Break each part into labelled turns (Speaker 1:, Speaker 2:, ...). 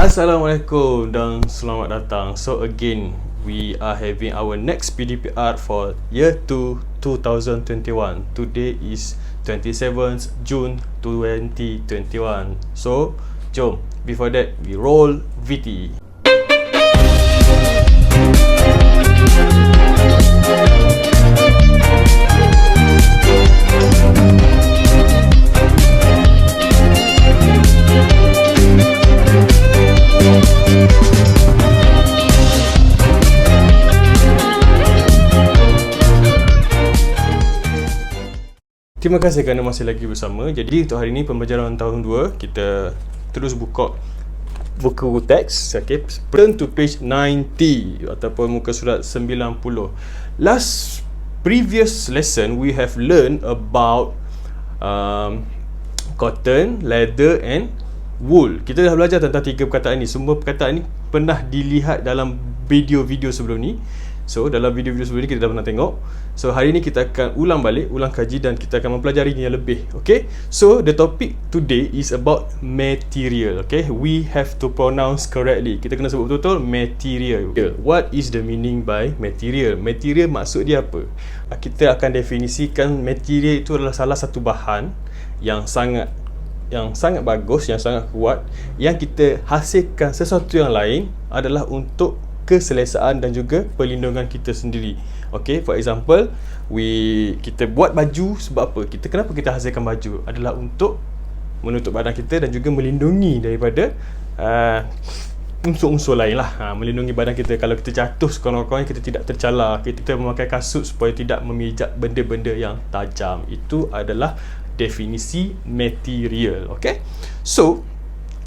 Speaker 1: Assalamualaikum dan selamat datang. So again, we are having our next PDPR for year 2 2021. Today is 27th June 2021. So jom, before that we roll VT. Terima kasih kerana masih lagi bersama. Jadi untuk hari ini pembelajaran tahun 2, kita terus buka buku teks, okay? Turn to page 90 ataupun muka surat 90. Previous lesson we have learned about cotton, leather and wool. Kita dah belajar tentang 3 perkataan ni. Semua perkataan ni pernah dilihat dalam video-video sebelum ni. So dalam video-video sebelum ni kita dah pernah tengok. So hari ni kita akan ulang kaji dan kita akan mempelajarinya lebih. Okay, so the topic today is about material. Okay, we have to pronounce correctly. Kita kena sebut betul-betul material. What is the meaning by material? Material maksud dia apa? Kita akan definisikan material itu adalah salah satu bahan yang sangat bagus, yang sangat kuat, yang kita hasilkan sesuatu yang lain adalah untuk keselesaan dan juga perlindungan kita sendiri. Okay, for example, kita buat baju sebab apa? Kenapa kita hasilkan baju? Adalah untuk menutup badan kita dan juga melindungi daripada unsur-unsur lain lah. Melindungi badan kita. Kalau kita jatuh sekurang-kurangnya kita tidak tercalar. Kita memakai kasut supaya tidak memijak benda-benda yang tajam. Itu adalah definisi material. Okay, so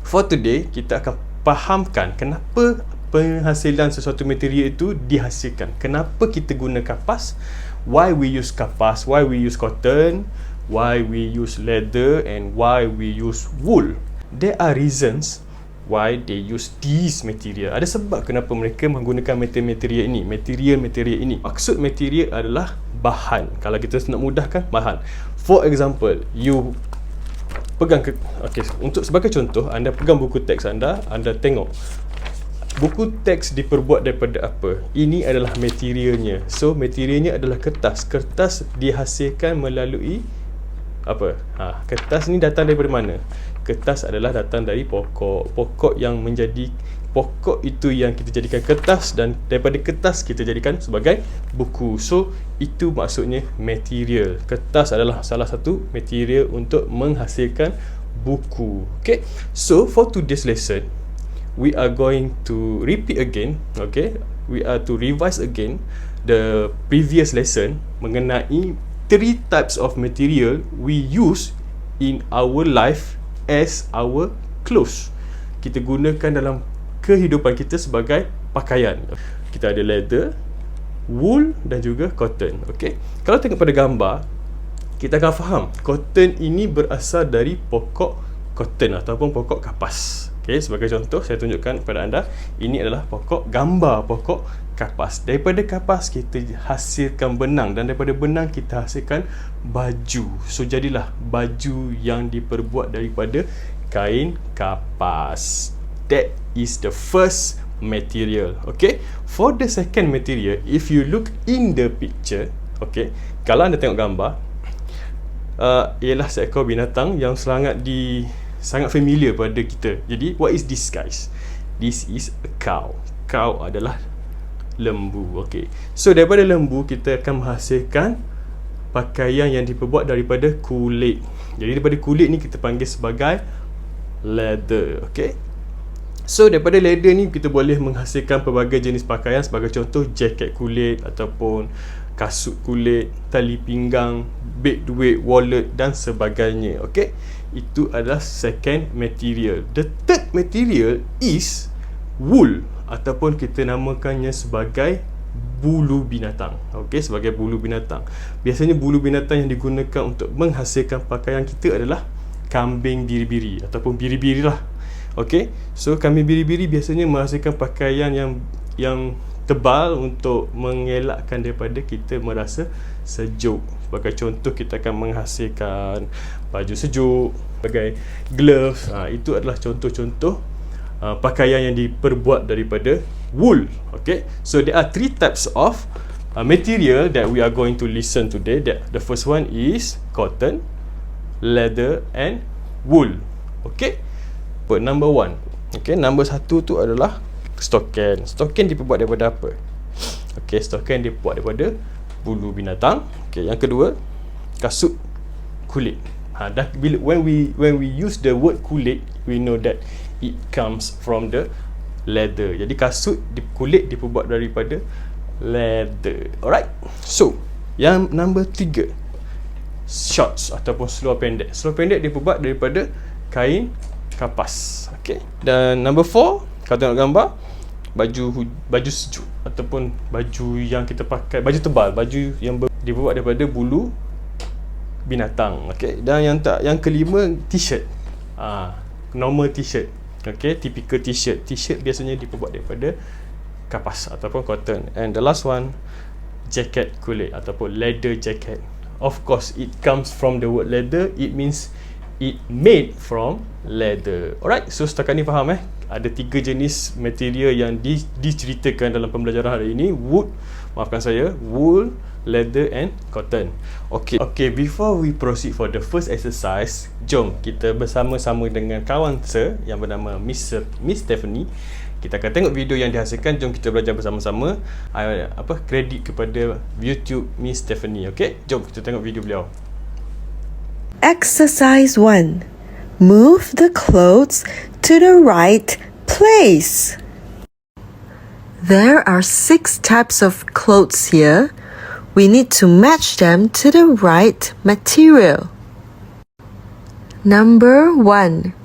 Speaker 1: for today kita akan fahamkan kenapa penghasilan sesuatu material itu dihasilkan. Kenapa kita guna kapas? Why we use kapas? Why we use cotton? Why we use leather? And why we use wool? There are reasons why they use these material. Ada sebab kenapa mereka menggunakan material ini. Maksud material adalah bahan. Kalau kita nak mudahkan, bahan. For example, you pegang untuk sebagai contoh, anda pegang buku teks anda tengok. Buku teks diperbuat daripada apa? Ini adalah materialnya. So materialnya adalah kertas. Kertas dihasilkan melalui apa? Kertas ni datang daripada mana? Kertas adalah datang dari pokok. Pokok itu yang kita jadikan kertas, dan daripada kertas kita jadikan sebagai buku. So itu maksudnya material. Kertas adalah salah satu material untuk menghasilkan buku. Okay, so for today's lesson we are going to repeat again. Okay, we are to revise again the previous lesson mengenai 3 types of material we use in our life as our clothes. Kita gunakan dalam kehidupan kita sebagai pakaian. Kita ada leather, wool dan juga cotton. Okay, kalau tengok pada gambar, kita akan faham cotton ini berasal dari pokok cotton ataupun pokok kapas. Okay, sebagai contoh saya tunjukkan kepada anda, ini adalah gambar pokok kapas. Daripada kapas kita hasilkan benang, dan daripada benang kita hasilkan baju. So jadilah baju yang diperbuat daripada kain kapas. That is the first material. Okay, for the second material, if you look in the picture, okay, kalau anda tengok gambar, ialah seekor binatang yang sangat familiar pada kita. Jadi what is this guys? This is a cow. Cow adalah lembu. Okay, so daripada lembu kita akan menghasilkan pakaian yang diperbuat daripada kulit. Jadi daripada kulit ni kita panggil sebagai leather. Okay, so daripada leather ni kita boleh menghasilkan pelbagai jenis pakaian. Sebagai contoh, jaket kulit ataupun kasut kulit, tali pinggang, beg duit, wallet dan sebagainya. Okay, itu adalah second material. The third material is wool, ataupun kita namakannya sebagai bulu binatang. Okay, sebagai bulu binatang. Biasanya bulu binatang yang digunakan untuk menghasilkan pakaian kita adalah kambing biri-biri ataupun biri-biri lah. Okay, so kambing biri-biri biasanya menghasilkan pakaian yang tebal untuk mengelakkan daripada kita merasa sejuk. Sebagai contoh, kita akan menghasilkan baju sejuk, sebagai gloves. Itu adalah contoh-contoh pakaian yang diperbuat daripada wool. Okay, so there are 3 types of material that we are going to listen today. The first one is cotton, leather and wool. Okay, but number 1. Okay, number 1 tu adalah stocken. Stocken diperbuat daripada apa? Okay, stocken diperbuat daripada bulu binatang. Okay, yang kedua, kasut kulit. When we use the word kulit, we know that it comes from the leather. Jadi kasut kulit diperbuat daripada leather. Alright. So, yang number 3, shorts ataupun seluar pendek. Seluar pendek diperbuat daripada kain kapas. Okay. Dan number 4, kalau tengok gambar, baju sejuk ataupun baju yang kita pakai, baju tebal, baju yang dibuat daripada bulu binatang. Okay. Dan yang kelima, t-shirt. Normal t-shirt. Okay, typical t-shirt. T-shirt biasanya diperbuat daripada kapas ataupun cotton. And the last one, jacket kulit ataupun leather jacket. Of course, it comes from the word leather. It means it made from leather. Alright, so setakat ni faham ada 3 jenis material yang diceritakan dalam pembelajaran hari ini. Wood, maafkan saya, wool, leather and cotton. Okay, before we proceed for the first exercise, jom kita bersama-sama dengan kawan saya yang bernama Miss Stephanie. Kita akan tengok video yang dihasilkan. Jom kita belajar bersama-sama. Kredit kepada YouTube Miss Stephanie. Okay, jom kita tengok video beliau.
Speaker 2: Exercise 1. Move the clothes to the right place. There are 6 types of clothes here. We need to match them to the right material. Number 1.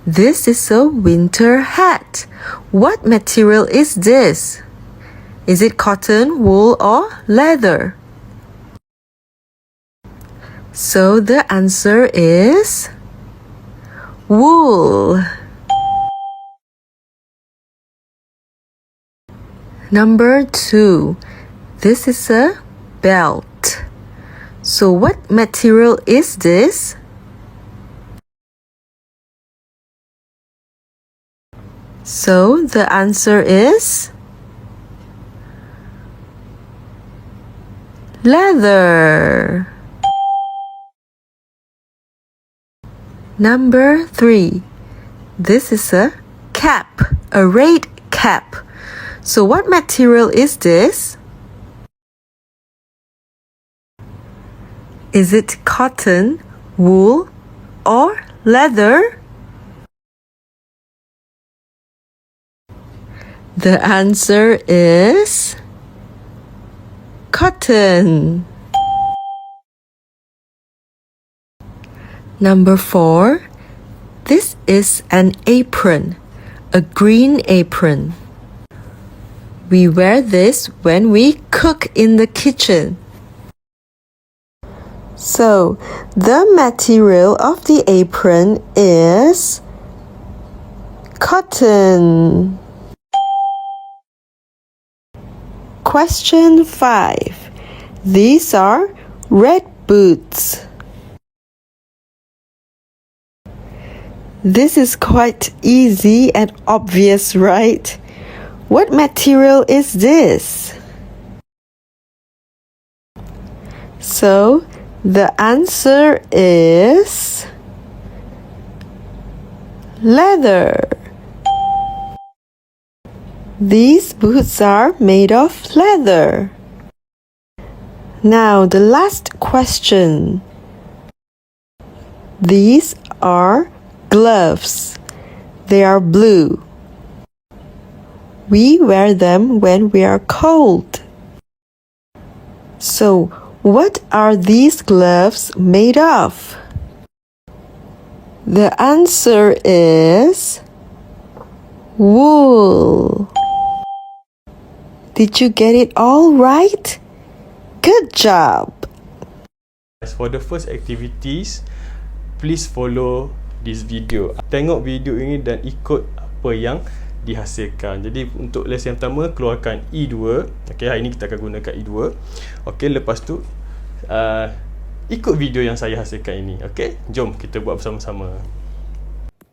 Speaker 2: This is a winter hat. What material is this? Is it cotton, wool, or leather? So the answer is wool. Number 2. This is a belt. So what material is this? So the answer is leather. Number 3. This is a cap, a red cap. So what material is this? Is it cotton, wool, or leather? The answer is cotton. Number 4. This is an apron, a green apron. We wear this when we cook in the kitchen. So, the material of the apron is cotton. Question 5. These are red boots. This is quite easy and obvious, right? What material is this? So, the answer is leather. These boots are made of leather. Now, the last question. These are gloves. They are blue. We wear them when we are cold. So, what are these gloves made of? The answer is wool. Did you get it all right? Good job!
Speaker 1: As for the first activities, please follow this video. Tengok video ini dan ikut apa yang dihasilkan. Jadi untuk lesson yang pertama, keluarkan E2. Okay, hari ini kita akan gunakan E2. Okay, lepas tu ikut video yang saya hasilkan ini. Okay, jom kita buat bersama-sama.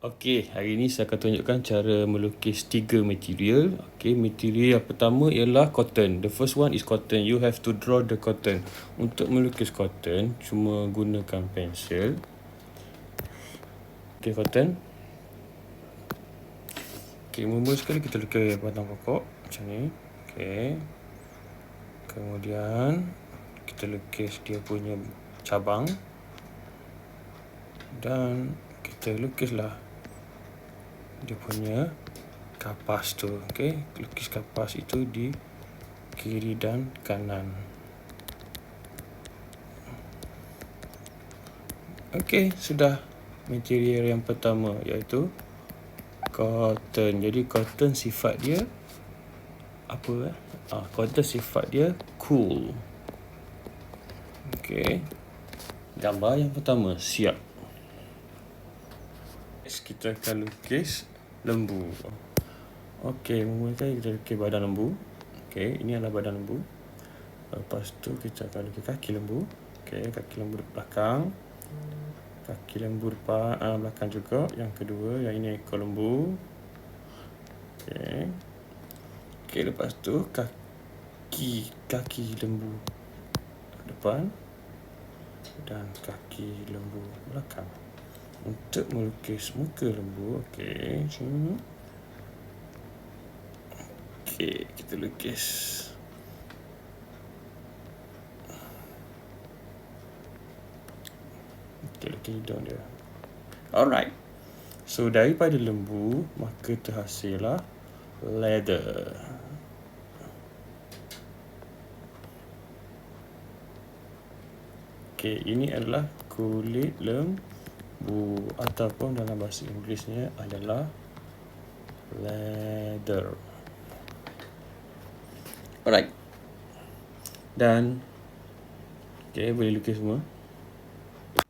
Speaker 1: Okey, hari ini saya akan tunjukkan cara melukis 3 material. Okey, material yang pertama ialah cotton. The first one is cotton. You have to draw the cotton. Untuk melukis cotton, cuma gunakan pensel. Okey, cotton. Okey, mula sekali kita lukis batang pokok macam ni. Okey. Kemudian kita lukis dia punya cabang. Dan kita lukislah dia punya kapas tu. Okey, lukis kapas itu di kiri dan kanan. Okey, sudah material yang pertama iaitu cotton. Jadi cotton sifat dia apa? Cotton sifat dia cool. Okey. Gambar yang pertama siap. Kita akan lukis lembu. Okey, mula kali kita lukis badan lembu. Okey, ini adalah badan lembu. Lepas tu kita akan lukis kaki lembu. Okey, kaki lembu belakang. Kaki lembu belakang juga. Yang kedua, yang ini ekor lembu. Okey. Okey, lepas tu kaki lembu depan dan kaki lembu belakang. Untuk melukis muka lembu, okey, sini. Okey, kita lukis. Kita lukis hidung dia. Alright. So, daripada lembu, maka terhasillah leather. Okey, ini adalah kulit lembu ataupun dalam bahasa Inggerisnya adalah leather. Alright. Dan okey, boleh lukis semua.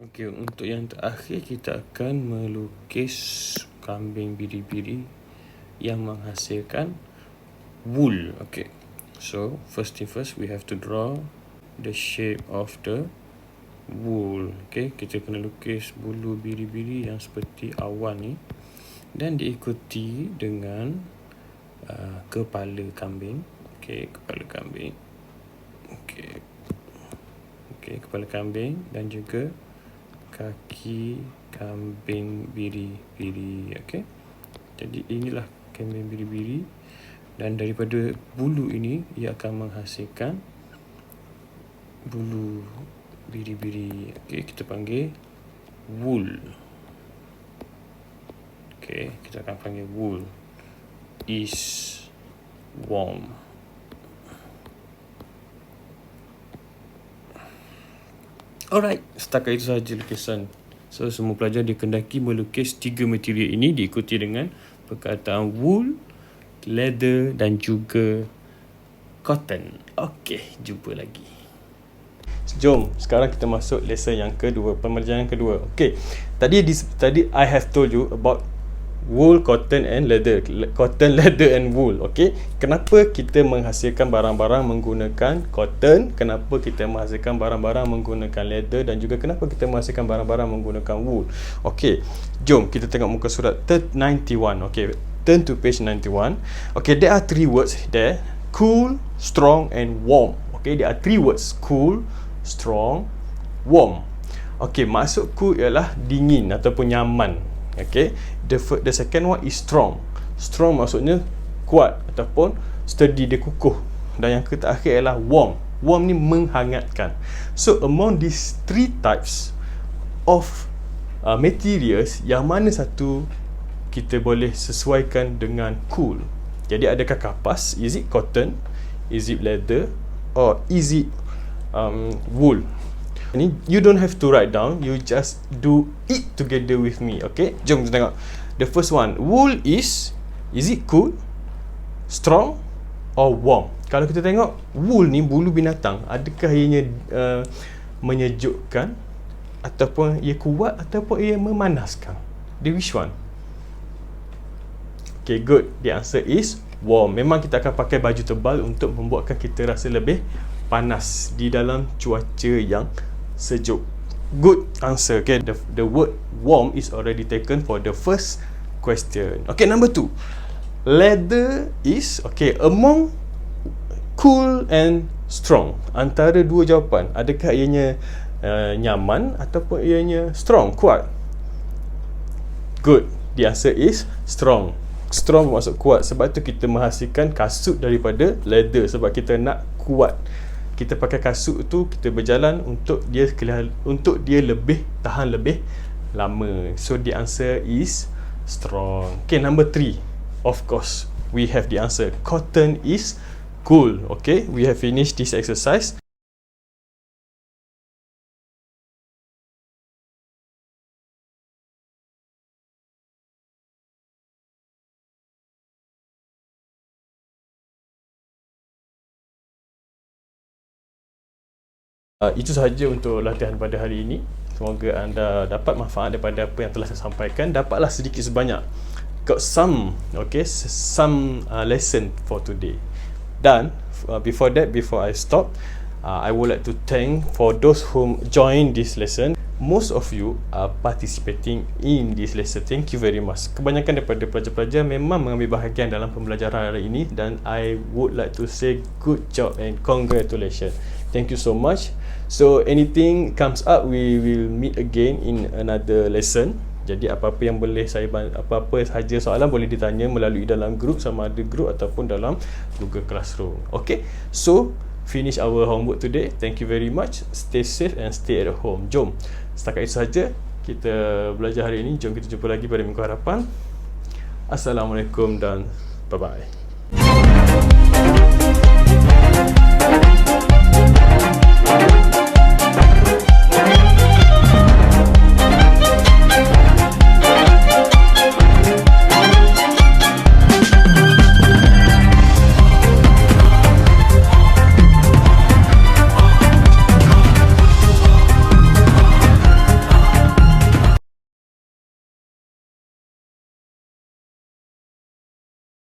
Speaker 1: Okey, untuk yang terakhir kita akan melukis kambing biri-biri yang menghasilkan wool. Okey. So, first thing first, we have to draw the shape of the wool. Okey, kita kena lukis bulu biri-biri yang seperti awan ni dan diikuti dengan kepala kambing. Okey, kepala kambing. Okey. Okey, kepala kambing dan juga kaki kambing biri-biri. Okey. Jadi inilah kambing biri-biri dan daripada bulu ini ia akan menghasilkan bulu biri-biri. Okey, kita panggil wool. Okey, kita akan panggil wool is warm. Alright, setakat itu sahaja lukisan. So, semua pelajar dikendaki melukis 3 material ini diikuti dengan perkataan wool, leather dan juga cotton. Okey, jumpa lagi. Jom, sekarang kita masuk lesson yang kedua, pembelajaran yang kedua. Okey, tadi I have told you about wool, cotton and leather. Cotton, leather and wool. Okey, kenapa kita menghasilkan barang-barang menggunakan cotton, kenapa kita menghasilkan barang-barang menggunakan leather dan juga kenapa kita menghasilkan barang-barang menggunakan wool. Okey, jom kita tengok muka surat 91. Okey, turn to page 91. Okey, there are 3 words there: cool, strong and warm. Okey, there are 3 words: cool, strong, warm. Okey, maksud cool ialah dingin ataupun nyaman. Okey, the second one is strong. Strong maksudnya kuat ataupun sturdy, dia kukuh. Dan yang terakhir ialah warm. Warm ni menghangatkan. So among these 3 types of materials, yang mana satu kita boleh sesuaikan dengan cool? Jadi adakah kapas? Is it cotton? Is it leather? Or is it wool? You don't have to write down, you just do it together with me. Okay, jom kita tengok. The first one, wool is it cool, strong or warm? Kalau kita tengok wool ni, bulu binatang, adakah ianya menyejukkan ataupun ia kuat ataupun ia memanaskan? Which one? Okay, good. The answer is warm. Memang kita akan pakai baju tebal untuk membuatkan kita rasa lebih panas di dalam cuaca yang sejuk. good answer. Okay, the word warm is already taken for the first question. Okay, number 2. Leather is, okay, among cool and strong. Antara dua jawapan, adakah ianya nyaman ataupun ianya strong, kuat? Good. The answer is strong. Strong bermaksud kuat. Sebab tu kita menghasilkan kasut daripada leather, sebab kita nak kuat. Kita pakai kasut tu, kita berjalan untuk dia lebih tahan lebih lama. So the answer is strong. Okay, number 3. Of course, we have the answer. Cotton is cool. Okay, we have finished this exercise. Itu sahaja untuk latihan pada hari ini. Semoga anda dapat manfaat daripada apa yang telah saya sampaikan. Dapatlah sedikit sebanyak. Got some, okay, some lesson for today. Dan before I stop, I would like to thank for those who joined this lesson. Most of you are participating in this lesson. Thank you very much. Kebanyakan daripada pelajar-pelajar memang mengambil bahagian dalam pembelajaran hari ini, dan I would like to say good job and congratulations. Thank you so much. So anything comes up, we will meet again in another lesson. Jadi apa-apa yang boleh saya apa-apa sahaja soalan boleh ditanya melalui dalam grup, sama ada grup ataupun dalam Google Classroom. Okay, so finish our homework today. Thank you very much. Stay safe and stay at home. Jom, setakat itu sahaja kita belajar hari ini. Jom kita jumpa lagi pada minggu hadapan. Assalamualaikum dan bye-bye.